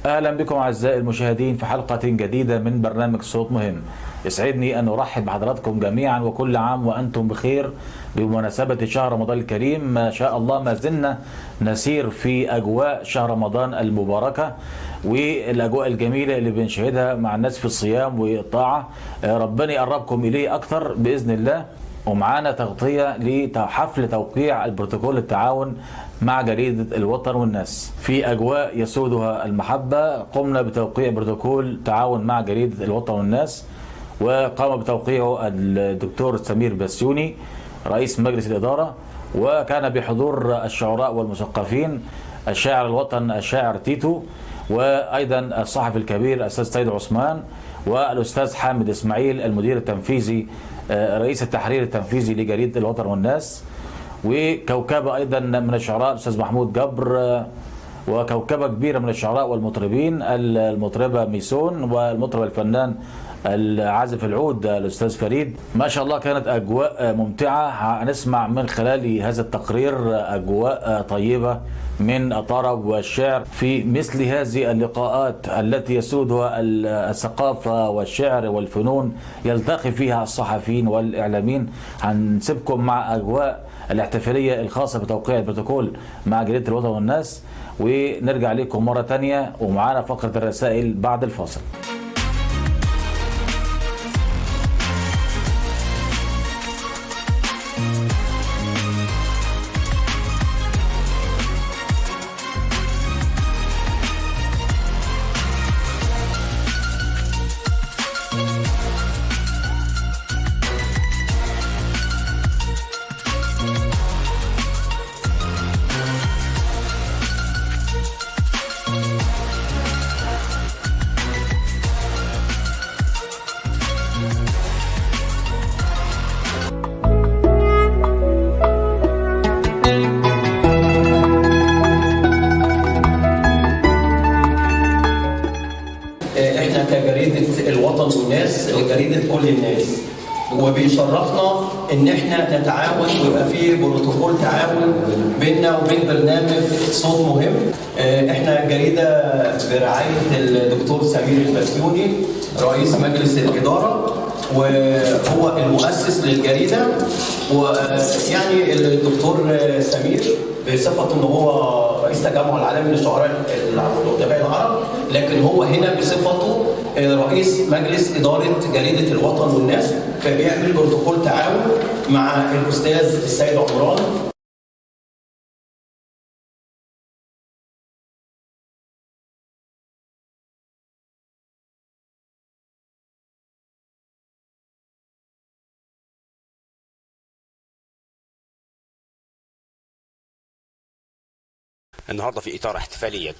أهلا بكم أعزائي المشاهدين في حلقة جديدة من برنامج صوت مهم. يسعدني أن أرحب بحضراتكم جميعا، وكل عام وأنتم بخير بمناسبة شهر رمضان الكريم. ما شاء الله ما زلنا نسير في أجواء شهر رمضان المباركة والأجواء الجميلة اللي بنشهدها مع الناس في الصيام والطاعة. ربنا يقربكم إليه أكتر بإذن الله. ومعانا تغطية لحفل توقيع البروتوكول التعاون مع جريدة الوطن والناس. في أجواء يسودها المحبة قمنا بتوقيع بروتوكول تعاون مع جريدة الوطن والناس، وقام بتوقيعه الدكتور سمير بسيوني رئيس مجلس الإدارة، وكان بحضور الشعراء والمثقفين الشاعر الوطن الشاعر تيتو، وأيضا الصحفي الكبير الأستاذ سيد عثمان، والأستاذ حامد إسماعيل المدير التنفيذي رئيس التحرير التنفيذي لجريدة الوطن والناس، وكوكبة أيضا من الشعراء الأستاذ محمود جبر، وكوكبة كبيرة من الشعراء والمطربين المطربة ميسون، والمطرب الفنان العازف العود الأستاذ فريد. ما شاء الله كانت أجواء ممتعة. هنسمع من خلال هذا التقرير أجواء طيبة من الطرب والشعر في مثل هذه اللقاءات التي يسودها الثقافة والشعر والفنون، يلتقي فيها الصحفيين والإعلاميين. هنسيبكم مع أجواء الاحتفالية الخاصة بتوقيع البروتوكول مع جريدة الوطن والناس، ونرجع لكم مرة تانية ومعانا فقرة الرسائل بعد الفاصل. احنا كجريدة الوطن والناس جريدة كل الناس، وبيشرفنا ان احنا نتعاون ويبقى فيه بروتوكول تعاون بيننا وبين برنامج صوت مهم. احنا جريدة برعاية الدكتور سمير البسيوني رئيس مجلس الإدارة، وهو المؤسس للجريدة. ويعني الدكتور سمير بصفته ان هو رئيس تجمع العالمي للشعراء الادباء العرب، لكن هو هنا بصفته رئيس مجلس اداره جريده الوطن والناس، فبيعمل بروتوكول تعاون مع الاستاذ السيد عمران. النهارده في اطار احتفاليه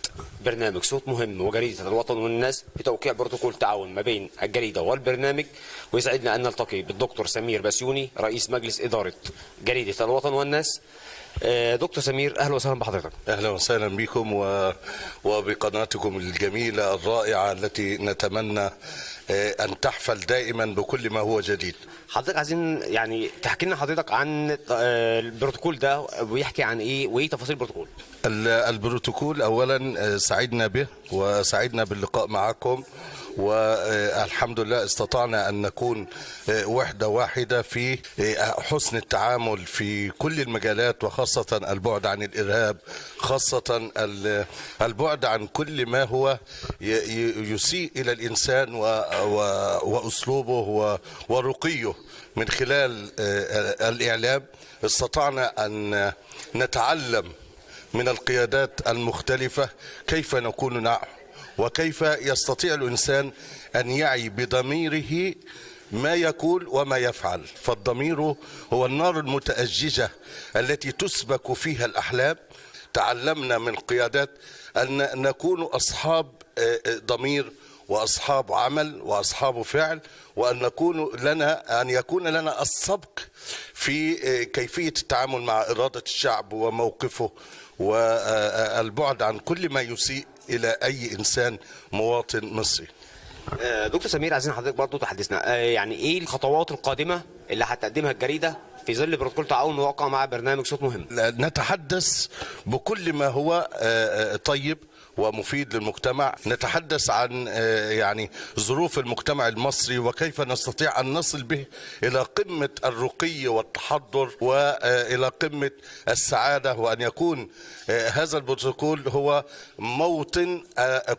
برنامج صوت مهم وجريده الوطن والناس بتوقيع بروتوكول تعاون ما بين الجريده والبرنامج، ويسعدنا ان نلتقي بالدكتور سمير بسيوني رئيس مجلس اداره جريده الوطن والناس. دكتور سمير، اهلا وسهلا بحضرتك. اهلا وسهلا بكم وبقناتكم الجميله الرائعه التي نتمنى ان تحفل دائما بكل ما هو جديد. حضرتك عايزين يعني تحكي لنا حضرتك عن البروتوكول ده، ويحكي عن ايه وايه تفاصيل البروتوكول. البروتوكول اولا سعدنا به وسعدنا باللقاء معكم، والحمد لله استطعنا أن نكون وحدة واحدة في حسن التعامل في كل المجالات، وخاصة البعد عن الإرهاب، خاصة البعد عن كل ما هو يسيء إلى الإنسان وأسلوبه ورقيه. من خلال الإعلام استطعنا أن نتعلم من القيادات المختلفة كيف نكون نحن، وكيف يستطيع الإنسان أن يعي بضميره ما يقول وما يفعل. فالضمير هو النار المتأججة التي تسبك فيها الأحلام. تعلمنا من قيادات أن نكون أصحاب ضمير وأصحاب عمل وأصحاب فعل، وأن يكون لنا السبق في كيفية التعامل مع إرادة الشعب وموقفه، والبعد عن كل ما يسيء إلى أي إنسان مواطن مصري. دكتور سمير، عايزين حضرتك برضو تحدثنا يعني ايه الخطوات القادمة اللي هتقدمها الجريدة في ظل بروتوكول تعاون موقع مع برنامج صوت مهم. نتحدث بكل ما هو طيب ومفيد للمجتمع، نتحدث عن يعني ظروف المجتمع المصري وكيف نستطيع أن نصل به إلى قمة الرقي والتحضر وإلى قمة السعادة، وأن يكون هذا البروتوكول هو موطن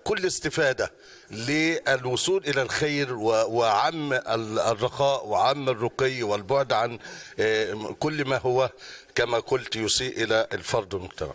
كل استفادة للوصول إلى الخير وعم الرخاء وعم الرقي والبعد عن كل ما هو كما قلت يسيء إلى الفرد والمجتمع.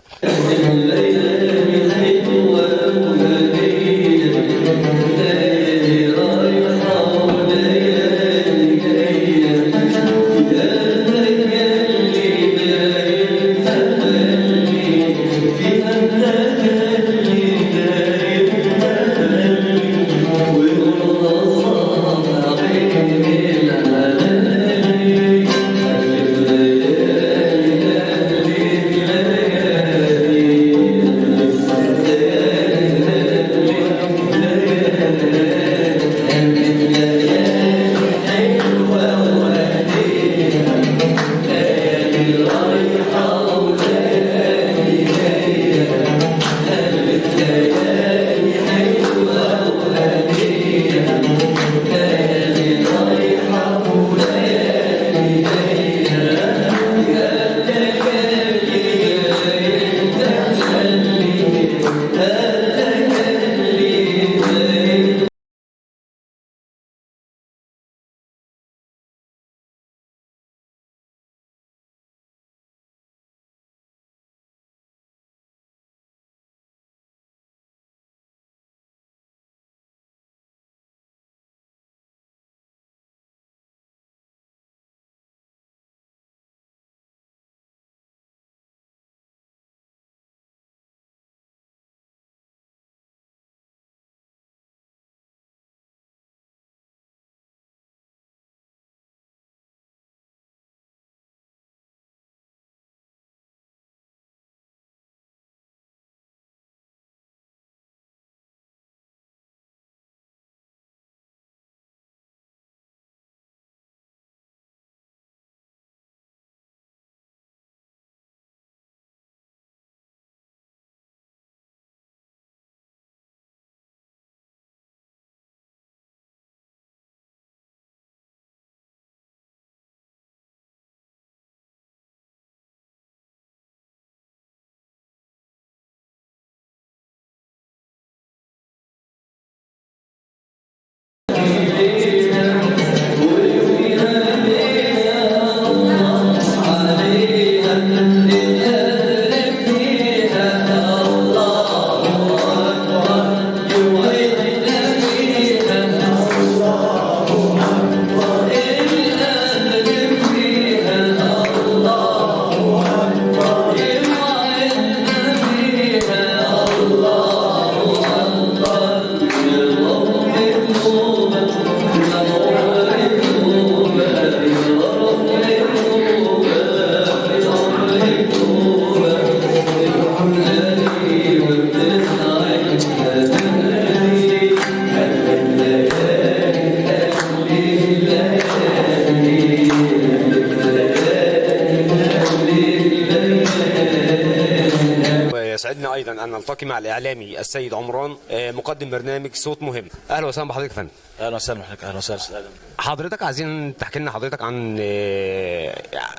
يسعدنا ايضا ان نلتقي مع الاعلامي السيد عمران مقدم برنامج صوت مهم. اهلا وسهلا بحضرتك يا فندم. اهلا وسهلا بحضرتك. اهلا وسهلا. حضرتك عايزين تحكي لنا حضرتك عن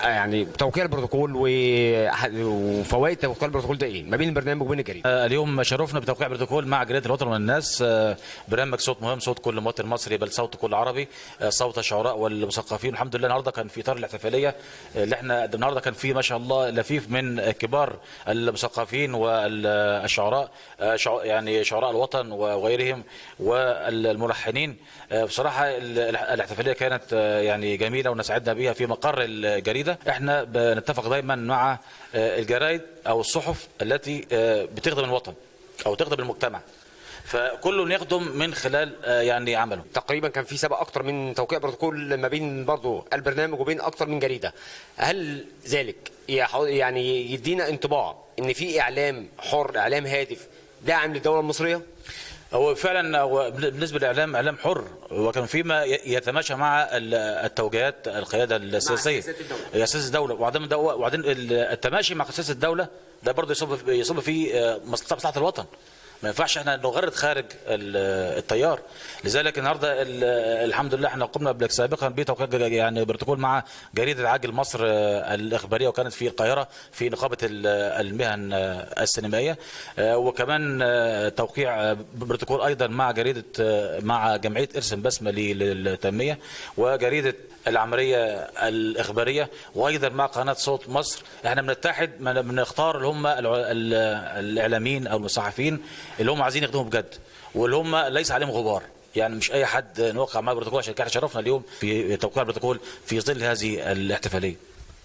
يعني توقيع البروتوكول وفوائد توقيع البروتوكول ده ايه ما بين البرنامج وبين الجريده؟ اليوم شرفنا بتوقيع بروتوكول مع جريده الوطن والناس، برنامج صوت مهم، صوت كل مواطن مصري بل صوت كل عربي، صوت الشعراء والمثقفين. الحمد لله النهارده كان في اطار الاحتفاليه اللي احنا النهارده كان في ما شاء الله لفيف من كبار المثقفين والشعراء، يعني شعراء الوطن وغيرهم والملحنين. بصراحه الاحتفاليه كانت يعني جميله ونسعدنا بها في مقر الجريده. احنا بنتفق دايما مع الجرايد او الصحف التي بتخدم الوطن او تخدم المجتمع، فكله يخدم من خلال يعني عمله. تقريبا كان في سبق اكتر من توقيع بروتوكول ما بين برضه البرنامج وبين اكتر من جريده. هل ذلك يعني يدينا انطباع ان في اعلام حر، اعلام هادف داعم للدوله المصريه؟ هو فعلا هو بالنسبه للاعلام اعلام حر، وكان فيما يتماشى مع التوجيهات القياده السياسيه، سياسه الدوله، وبعدين التماشي مع سياسه الدوله ده برضه يصب في مصلحه الوطن. ما ينفعش احنا نغرد خارج التيار. لذلك النهارده الحمد لله احنا قمنا سابقا بتوقيع يعني بروتوكول مع جريده عاجل مصر الاخباريه، وكانت في القاهره في نقابه المهن السينمائيه، وكمان توقيع بروتوكول ايضا مع مع جمعيه ارسم بسمه للتنميه، وجريده العمريه الاخباريه، وايضا مع قناه صوت مصر. احنا بنتحد، بنختار اللي هم الاعلاميين او الصحفيين اللي هم عايزين يخدموا بجد، واللي هم ليس عليهم غبار. يعني مش اي حد نوقع معاه بروتوكول، عشان كده شرفنا اليوم في توقيع البروتوكول في ظل هذه الاحتفاليه.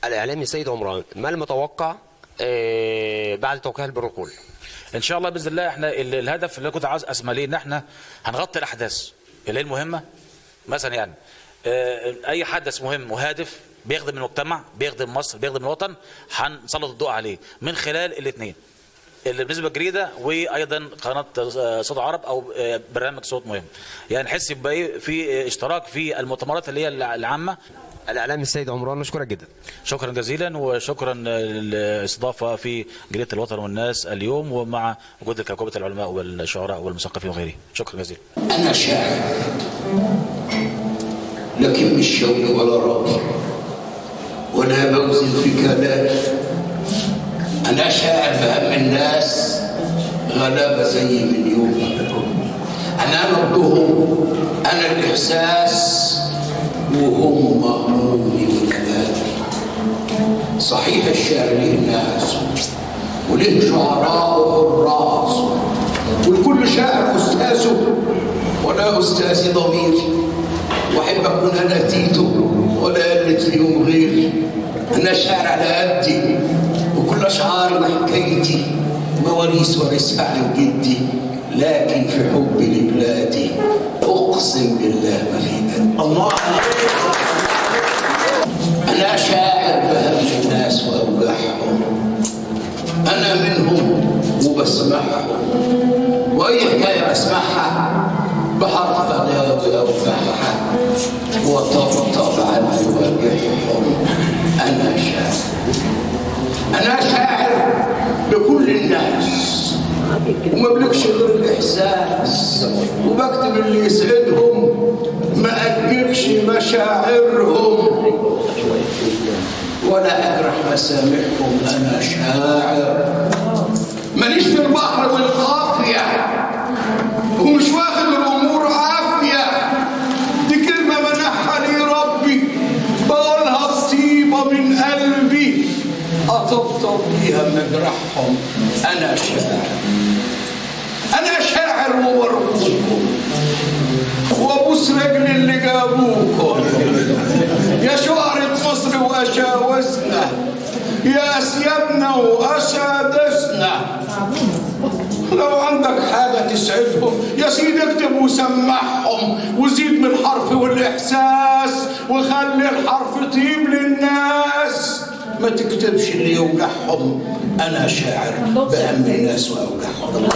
الاعلامي السيد عمران، ما المتوقع بعد توقيع البروتوكول؟ ان شاء الله باذن الله احنا الهدف اللي كنت عاوز اسمى ليه ان احنا هنغطي الاحداث اللي هي المهمه. مثلا يعني اي حدث مهم وهادف بيخدم المجتمع، بيخدم مصر، بيخدم الوطن، هنسلط الضوء عليه من خلال الاثنين، اللي بالنسبه للجريده وايضا قناه صوت عرب او برنامج صوت مهم. يعني نحس بايه في اشتراك في المؤتمرات اللي هي العامه. الاعلامي السيد عمران، نشكرك جدا. شكرا جزيلا، وشكرا للاستضافه في جريده الوطن والناس اليوم، ومع وجود كوكبه العلماء والشعراء والمثقفين وغيره. شكرا جزيلا. انا شاعر لكن مش شوقي ولا راضي ولا بوزن في كلامي. انا شاعر بهم الناس غلابه زي من يوم. انا نبضهم، انا الاحساس، وهم همومي وكلامي. صحيح الشعر له ناس وله شعراء وحراس، والكل شاعر استاذه، وانا استاذي ضميري، واحب اكون انا تيتو ولا قلت فيهم غيري. انا شاعر على قدي، وكل اشعاري وحكايتي مواريث وارثها عن جدي، لكن في حبي لبلادي اقسم بالله ما في قد الله. انا شاعر بهم الناس واوجاعهم، انا منهم وبسمعهم، واي حكايه بسمعها بحرف اداوي اوجعها وطبطب على وجههم. انا شاعر، انا شاعر بكل الناس، وما بلكش غير الاحساس، وبكتب اللي يسعدهم، ما اجبش مشاعرهم ولا اجرح مسامعهم. انا شاعر ماليش في البحر والقافيه، ومش واخد الامور عافيه. دي كلمه منحها لي ربي، بقولها بطيبه من قلبي، اطبطب بيها مجرحهم. انا شاعر، انا شاعر وبرقوكم وابوس رجل اللي جابوكم. يا شعرة مصر واشاوسنا، يا اسيادنا واسادسنا، لو عندك حاجة تسعدهم يا سيدي اكتب وسمعهم، وزيد من الحرف والإحساس، وخلي الحرف طيب للناس، ما تكتبش اللي يوجعهم. أنا شاعر بهم الناس وأوجعهم.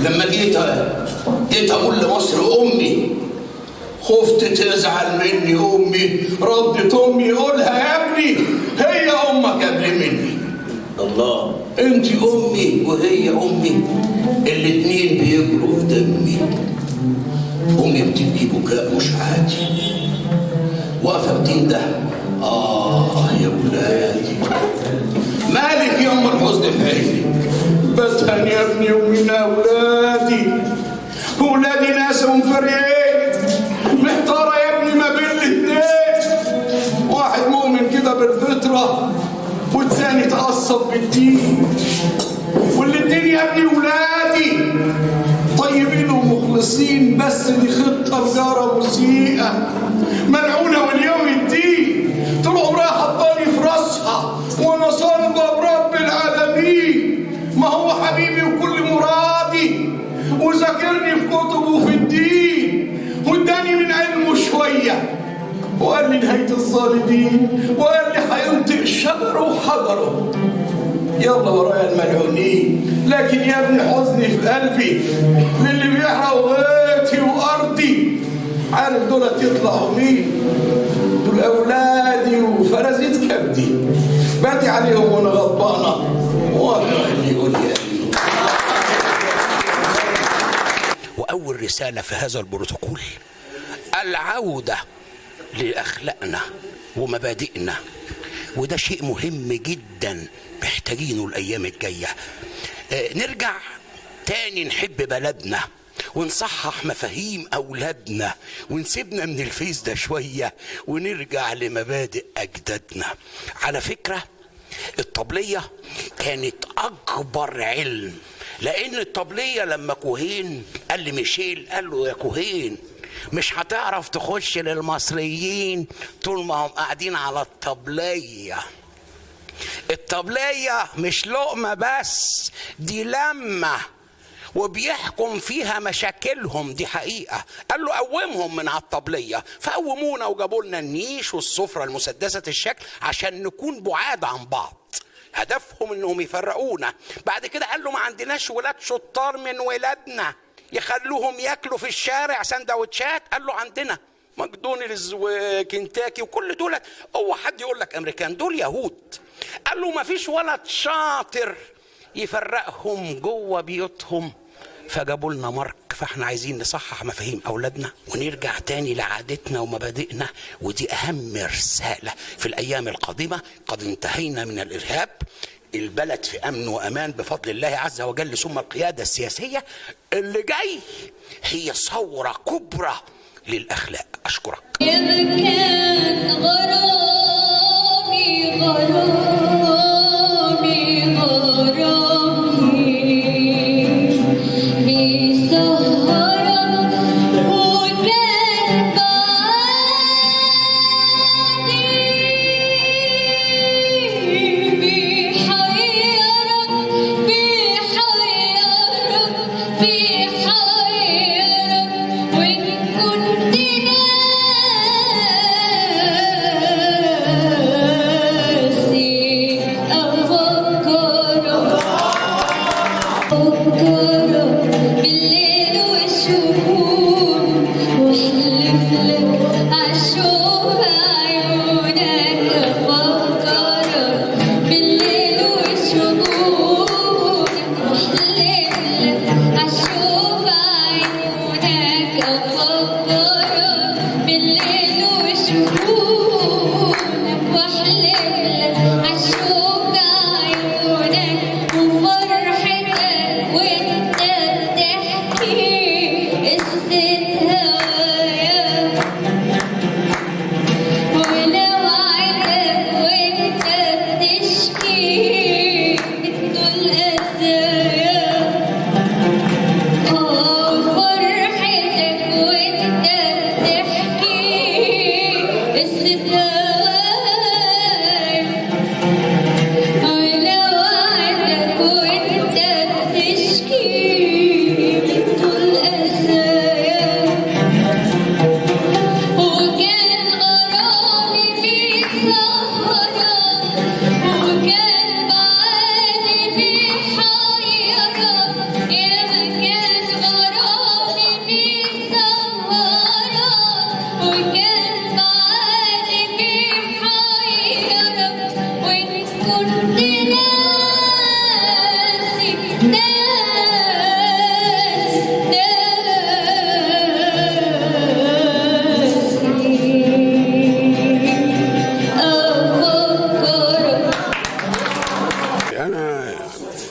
لما جيت أقول لمصر أمي، خفت تزعل مني أمي، ردت أمي قولها يا ابني، هي أمك قبل مني. الله، أنت أمي وهي أمي، الاتنين بيجروا في دمي. أمي بتبكي بكاء مش عادي، واقفة بتنده يا ولادي، مالك يا أم الحزن في عينك؟ بتهن يا ابني ومن أولادي، ولادي ناسهم فريق، محتارة يا ابني ما بين الاتنين، واحد مؤمن كده بالفطرة والتاني اتعصب بالدين، والاتنين يا ابني ولادي طيبين ومخلصين، بس دي خطة تجارة مسيئة ملعونة واليوم الدين، طول عمرها حطاني في راسها وانا صلبة برب العالمين. ما هو حبيبي وكل مرادي، وذاكرني في كتبه وفي الدين، واداني من علمه شوية، وقال لي نهاية الظالمين، وقال لي هينطق شجره وحجره. يلا ورايا الملعونين، لكن يا ابني حزني في قلبي للي بيحرقوا بيتي وارضي. عارف دولت يطلعوا مين؟ دول اولادي وفرزيت كبدي، بادي عليهم وانا غضبانه وانا اللي يقول لي. وأول رسالة في هذا البروتوكول العودة لأخلاقنا ومبادئنا، وده شيء مهم جدا محتاجينه الأيام الجاية. نرجع تاني نحب بلدنا ونصحح مفاهيم أولادنا ونسيبنا من الفيس ده شوية ونرجع لمبادئ أجدادنا. على فكرة الطبلية كانت أكبر علم، لأن الطبلية لما كوهين قال لميشيل، قال له يا كوهين مش هتعرف تخش للمصريين طول ما هم قاعدين على الطبلية. الطبلية مش لقمة بس، دي لمة وبيحكم فيها مشاكلهم، دي حقيقة. قال له قومهم من على الطبلية، فقومونا وجابوا لنا النيش والسفرة المسدسة الشكل عشان نكون بعاد عن بعض. هدفهم انهم يفرقونا. بعد كده قال له ما عندناش ولاد شطار من ولادنا يخلوهم ياكلوا في الشارع سندوتشات. قال له عندنا ماكدونالدز وكنتاكي وكل دول. هو حد يقول لك امريكان؟ دول يهود. قال له ما فيش ولد شاطر يفرقهم جوه بيوتهم، فجابوا لنا مارك. فاحنا عايزين نصحح مفاهيم اولادنا ونرجع تاني لعادتنا ومبادئنا، ودي اهم رسالة في الايام القادمة. قد انتهينا من الارهاب، البلد في امن وامان بفضل الله عز وجل، ثم القيادة السياسية. اللي جاي هي ثورة كبرى للاخلاق. اشكرك. يا مكان غرامي غرامي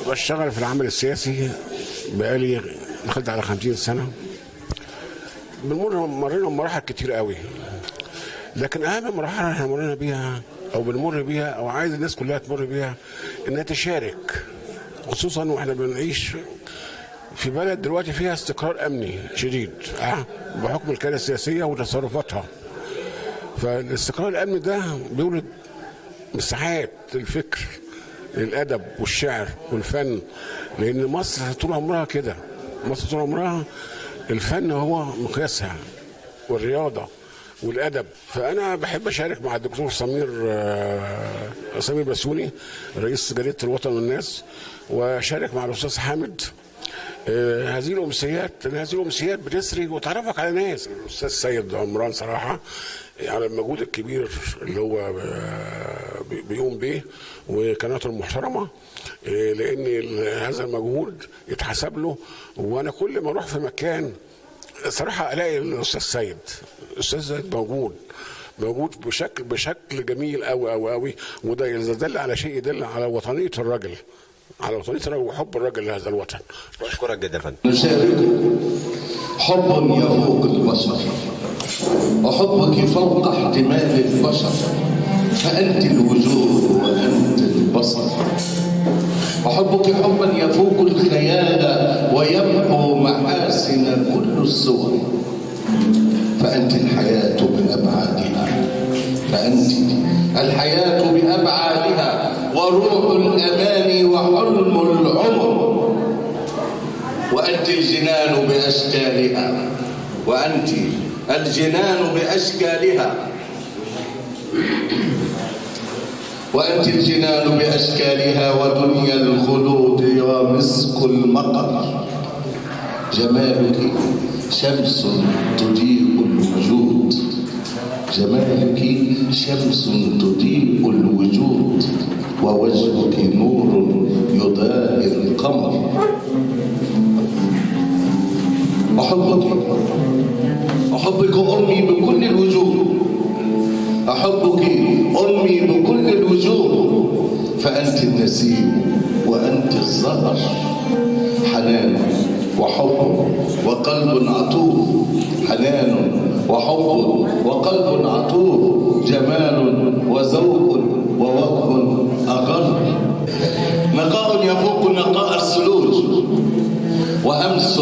بشتغل في العمل السياسي بقالي دخلت على 50 سنة. مرينا بمراحل كتير قوي، لكن أهم مراحل احنا مرينا بيها أو بنمر بيها أو عايز الناس كلها تمر بيها إنها تشارك، خصوصا وإحنا بنعيش في بلد دلوقتي فيها استقرار أمني شديد بحكم القيادة السياسية وتصرفاتها. فالاستقرار الأمني ده بيولد مساحات الفكر، الادب والشعر والفن، لان مصر طول عمرها كده. مصر طول عمرها الفن هو مقياسها والرياضه، والادب. فانا بحب اشارك مع الدكتور سمير بسيوني رئيس جريده الوطن والناس، واشارك مع الاستاذ حامد هذه الامسيات بتسري وتعرفك على ناس. الاستاذ سيد عمران صراحه على المجهود الكبير اللي هو بيقوم به وقناته المحترمه، لان هذا المجهود يتحسب له. وانا كل ما اروح في مكان صراحه الاقي الاستاذ سيد موجود بشكل جميل قوي قوي قوي، وده يدل على شيء، يدل على وطنيه الراجل، وحب الراجل لهذا الوطن. بشكرك جدا يا فندم. نشارككم حب يفوق البشر، وحبك فوق احتمال البشر، فأنت الوجود وأنت البصر. وحبك حبا يفوق الخيال ويمحو محاسن كل الصور، فأنت الحياة بأبعادها، فأنت الحياة بأبعادها وروح الأمان وحلم العمر، وأنت الجنان بأشكالها، وأنت الجنان بأشكالها، وأنت الجنان بأشكالها ودنيا الخلود ومسك المقر. جمالك شمس تضيء الوجود، جمالك شمس تضيء الوجود، ووجهك نور يضاء القمر. أحبك أمي بكل الوجوه، أحبك أمي بكل الوجوه، فأنت النسيم وأنت الزهر، حنان وحب وقلب عطوف، حنان وحب وقلب عطوف، جمال وذوق ووجه أغر، نقاء يفوق نقاء الثلوج، وأمس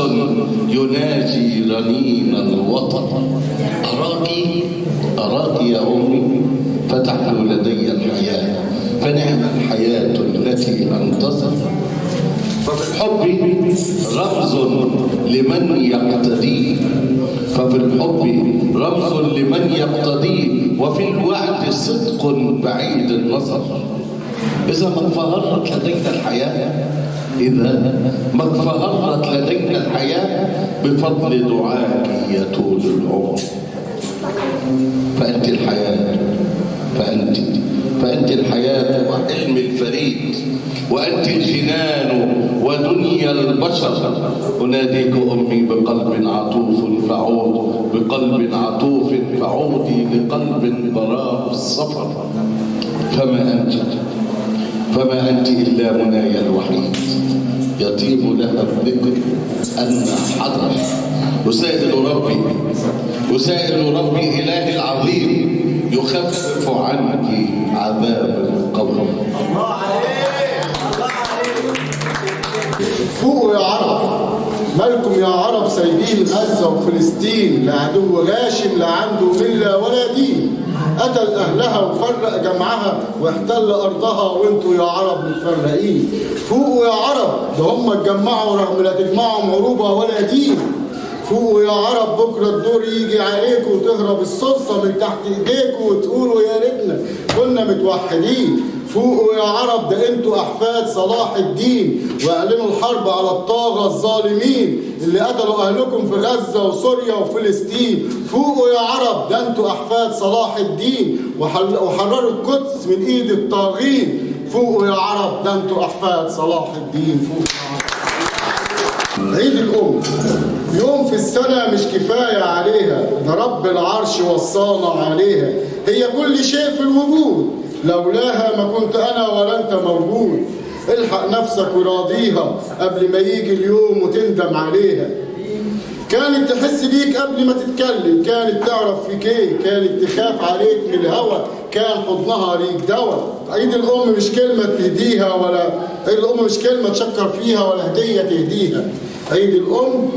يناجي رنين الوطن. أراك يا أمي فتحلو لدي الحياة، فنعم الحياة التي أنتظر. ففي الحب رمز لمن يقتديه، ففي الحب رمز لمن يقتديه، وفي الوعد صدق بعيد النظر. إذا ما انفهرت لدينا الحياة، بفضل دعائك يطول العمر. فأنت الحياة، فأنت الحياة وحلم الفريد، وأنت الجنان ودنيا البشر. أناديك أمي بقلب عطوف فعود، بقلب عطوف فعودي لقلب براه السفر. فما أنت إلا منايا الوحيد، يطيب لها الذكر أن حضر. أسائل ربي إلهي العظيم يخفف عنك عذاب القبر. فوقوا يا عرب، مالكم يا عرب سايبين غزة وفلسطين لعدو غاشم لا عنده ملة ولا دين، قتل أهلها وفرق جمعها واحتل أرضها، وانتوا يا عرب متفرقين. فوقوا يا عرب، ده هم اتجمعوا رغم لا تجمعهم عروبة ولا دين. فوقوا يا عرب، بكرة الدور يجي عليكم وتهرب السلطة من تحت ايديكم وتقولوا يا ريتنا كنا متوحدين. فوقوا يا عرب، ده انتوا احفاد صلاح الدين، واعلنوا الحرب على الطاغة الظالمين اللي قتلوا اهلكم في غزة وسوريا وفلسطين. فوقوا يا عرب، ده انتوا احفاد صلاح الدين وحرروا القدس من ايد الطاغين. فوقوا يا عرب، ده انتوا احفاد صلاح الدين. فوقوا يا عرب. عيد الأم يوم في السنة مش كفاية عليها، ده رب العرش وصانا عليها، هي كل شيء في الوجود، لولاها ما كنت أنا ولا أنت موجود. الحق نفسك وراضيها قبل ما يجي اليوم وتندم عليها. كانت تحس بيك قبل ما تتكلم، كانت تعرف فيك ايه، كانت تخاف عليك من الهوى، كان حضنها ليك دواء. عيد الأم مش كلمة تهديها، ولا عيد الأم مش كلمة تشكر فيها ولا هدية تهديها. عيد الأم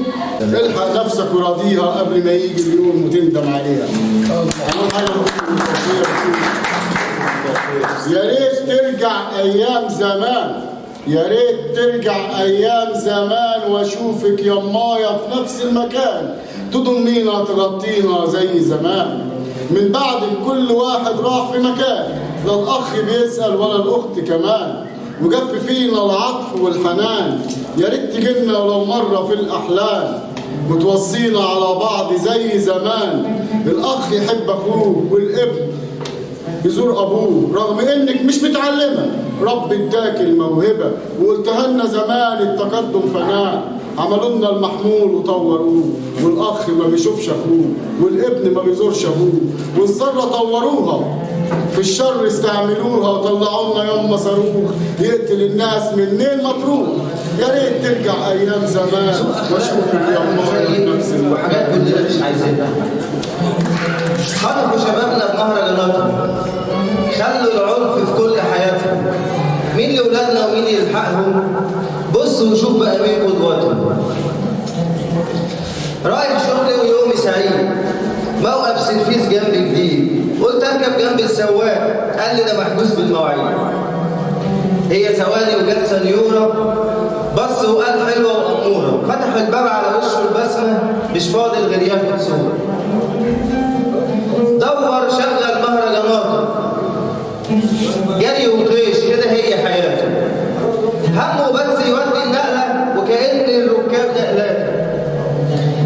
الحق نفسك وراضيها قبل ما يجي اليوم وتندم عليها. يا ريت ترجع أيام زمان، يا ريت ترجع أيام زمان وأشوفك يا مايا في نفس المكان، تضمينا تغطينا زي زمان. من بعد كل واحد راح في مكان، لا الأخ بيسأل ولا الأخت كمان، وجف فينا العطف والحنان، يا ريت تجينا ولو مرة في الأحلام، متوصينا على بعض زي زمان، الأخ يحب أخوه والابن يزور أبوه، رغم إنك مش متعلمة رب اداك الموهبة، وقلتها لنا زمان التقدم فناء، عملوا لنا المحمول وطوروه، والأخ ما بيشوفش أخوه، والابن ما بيزورش أبوه، والذرة طوروها في الشر استعملوها وطلعوا لنا يوم صاروخ يقتل الناس منين ما تروح. يا ريت ترجع ايام زمان واشوفك يا امار في نفس وحاجات كلنا مش عايزينها. خطفوا شبابنا بمهرجاناتهم، خلوا العنف في كل حياتهم. مين لاولادنا ومين يلحقهم؟ بص وشوف بقى مين قدوتهم. رايح شغلي ويومي سعيد، موقف سيرفيس جنبي جديد، قلت اركب جنب السواق، قال لي ده محجوز بالمواعيد. هي ثواني وجت سنيوره، بص وقال حلوه واموره، فتح الباب على وشه البسمه، مش فاضل غير ياخد صوره. دور شغل مهرجاناته، جري وطيش كده هي حياته. همه بس يودي النقله وكأن الركاب نقلاته.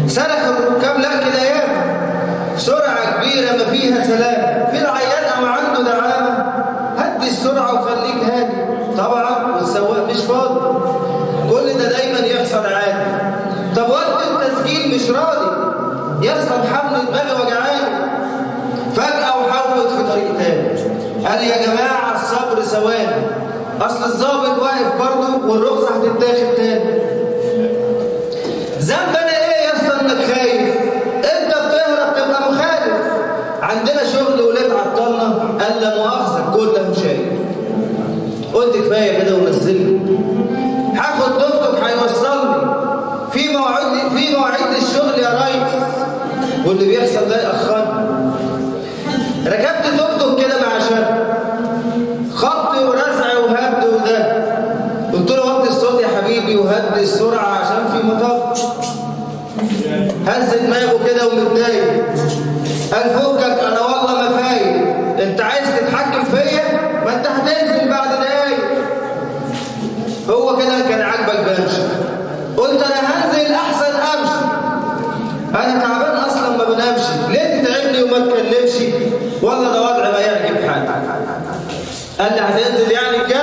صرخ الركاب لا كده ياما، سرعه كبيره ما فيها سلام، في العيان او عنده دعامه، هدي السرعه وخليك هادي. طبعا والسواق مش فاضي، كل ده دايما يحصل عادي. طب وقت التسجيل مش راضي، يحصل حمل دماغي وجعاني. فجأة وحوت في طريق تاني، قال يا جماعة الصبر ثواني، أصل الظابط واقف برضه والرخصة هتتاخد تاني. ذنب أنا إيه يا اسطى إنك خايف؟ أنت بتهرب تبقى مخالف. عندنا شغل ولاد عطلنا، قال لا مؤاخذة كله شايف. قلت كفاية كده ونزلني، هاخد توك توك هيوصلني في مواعيد الشغل يا ريس، واللي بيحصل ده يأخرني. ركبت توك توك كده مع شاب، خبط ورزع وهد وده، قلت له وطي الصوت يا حبيبي وهدي السرعة عشان في مطب. هز دماغه كده ومتضايق، قال فكك أنا والله ما فايق، أنت عايز تتحكم فيا؟ ما أنت هتنزل بعد دقايق. هو كده كان عاجبك بمشي، قلت أنا هنزل أحسن أمشي، أنا تعبان أصلا ما بنامش، ليه تتعبني وما تكلمش؟ والله ده وضع ما يعجب حد. قال لي هتنزل يعني كده؟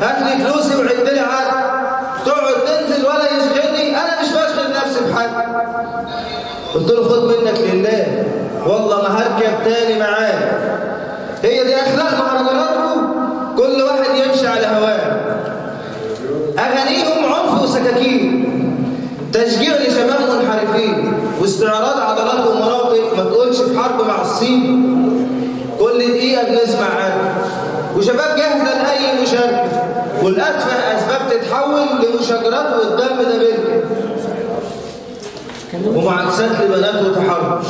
هات لي فلوسي وعد لي عقد، تقعد تنزل ولا يشغلني؟ أنا مش بشغل نفسي بحد. قلت له خد منك لله، والله ما هركب تاني معاك. هي دي أخلاق مهرجاناتكم؟ كل واحد يمشي على هواه. أغانيهم عنف وسكاكين، تشجيع لشباب منحرفين، واستعراض عضلات ومناطق. ما تقولش في حرب مع الصين، كل دقيقة بنسمع عنها. وشباب جاهزة لأي مشاركة، والأتفه أسباب تتحول لمشاجرات والدم ده بينهم، ومعاكسات لبنات وتحرش.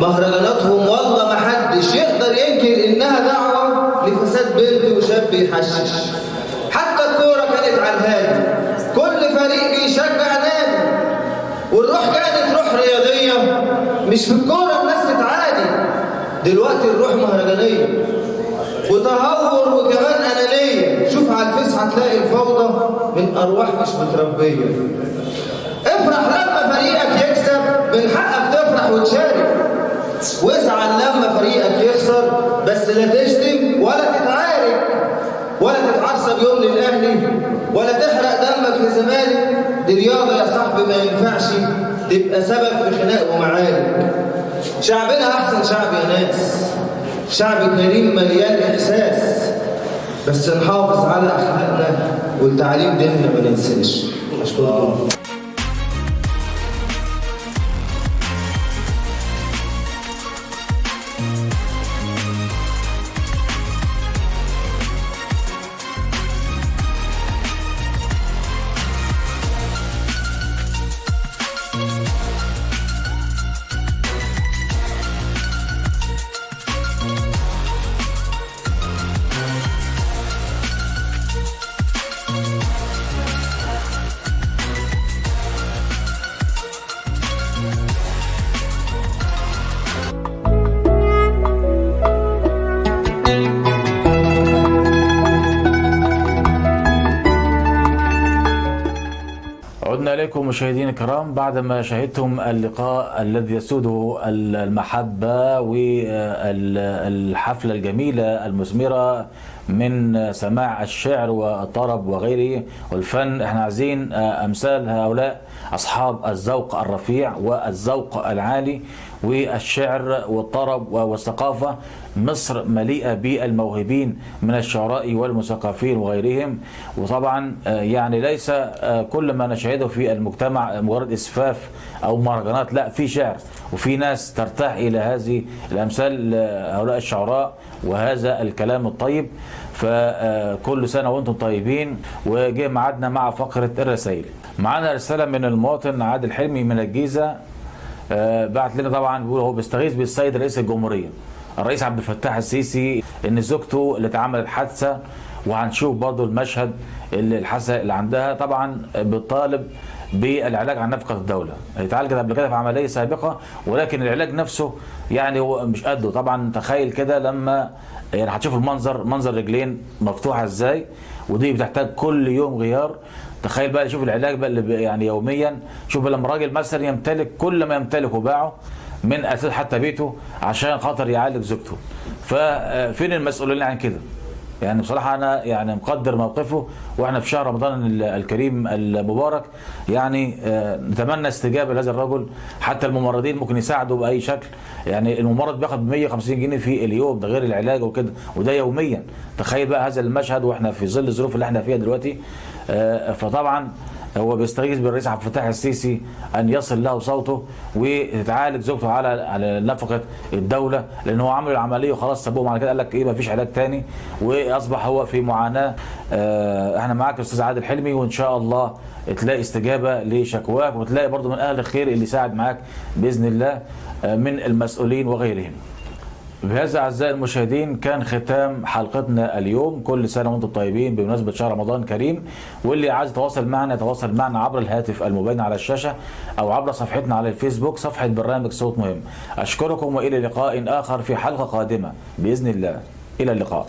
مهرجاناتهم والله ما حدش يقدر ينكر إنها دعوة لفساد بنت وشاب يحشش. حتى الكورة كانت على الهادي، كل فريق بيشجع نادي، والروح كانت روح رياضية. مش في الكورة الناس تتعادي، دلوقتي الروح مهرجانية وتهور وكمان أنانية. شوف على الفيس هتلاقي الفوضى من أرواح مش متربية. افرح لما فريقك يكسب، من حقك تفرح وتشارك، واسعى لما فريقك يخسر، بس لا تشتم ولا تتعارك ولا تتعصب يوم للأهلي ولا تحرق دمك لزمالك. دي رياضة يا صاحبي، ما ينفعش تبقى سبب في خناق ومعارك. شعبنا أحسن شعب يا ناس، شعب كريم مليان إحساس، بس نحافظ على أخلاقنا والتعليم ديننا ما ننساش. أشكركم. إليكم مشاهدينا الكرام، بعدما شاهدتم اللقاء الذي يسوده المحبة والحفلة الجميلة المثمرة من سماع الشعر والطرب وغيره والفن، احنا عايزين أمثال هؤلاء أصحاب الذوق الرفيع والذوق العالي والشعر والطرب والثقافة. مصر مليئة بالموهوبين من الشعراء والمثقفين وغيرهم، وطبعا يعني ليس كل ما نشاهده في المجتمع مجرد إسفاف أو مهرجانات، لا، في شعر وفي ناس ترتاح إلى هذه الأمثال، هؤلاء الشعراء وهذا الكلام الطيب. فكل سنة وانتم طيبين. وجه معادنا مع فقرة الرسائل. معانا رسالة من المواطن عادل حلمي من الجيزة، بعت لنا طبعا بيقول هو بيستغيث بالسيد رئيس الجمهورية الرئيس عبد الفتاح السيسي ان زوجته اللي اتعملت حادثة، وهنشوف برضو المشهد الحادثة اللي عندها، طبعا بتطالب بالعلاج عن نفقة الدولة. هي اتعالجت قبل كده في عملية سابقة، ولكن العلاج نفسه يعني هو مش قده. طبعا تخيل كده لما يعني هتشوف المنظر، منظر رجلين مفتوحة ازاي، ودي بتحتاج كل يوم غيار. تخيل بقى شوف العلاج بقى اللي يعني يوميا. شوف لما راجل مثلا يمتلك كل ما يمتلكه باعه من اساس حتى بيته عشان خاطر يعالج زوجته، ففين المسؤولين عن كده؟ يعني بصراحة أنا يعني مقدر موقفه، وإحنا في شهر رمضان الكريم المبارك، يعني نتمنى استجابة لهذا الرجل. حتى الممرضين ممكن يساعدوا بأي شكل. يعني الممرض بياخد 150 جنيه في اليوم، ده غير العلاج وكده، وده يوميا. تخيل بقى هذا المشهد وإحنا في ظل الظروف اللي إحنا فيها دلوقتي. فطبعا هو بيستغيث بالرئيس عبد الفتاح السيسي ان يصل له صوته وتتعالج زوجته على نفقه الدوله، لان هو عمل العمليه وخلاص سابوهم على كده، قال لك ايه مفيش علاج تاني، واصبح هو في معاناه. احنا معاك يا استاذ عادل حلمي، وان شاء الله تلاقي استجابه لشكواك، وتلاقي برضو من اهل الخير اللي يساعد معاك باذن الله من المسؤولين وغيرهم. بهذا أعزائي المشاهدين كان ختام حلقتنا اليوم. كل سنة وانتم طيبين بمناسبة شهر رمضان كريم. واللي عايز يتواصل معنا يتواصل معنا عبر الهاتف المبين على الشاشة أو عبر صفحتنا على الفيسبوك، صفحة برنامج صوت مهم. أشكركم وإلى لقاء آخر في حلقة قادمة بإذن الله. إلى اللقاء.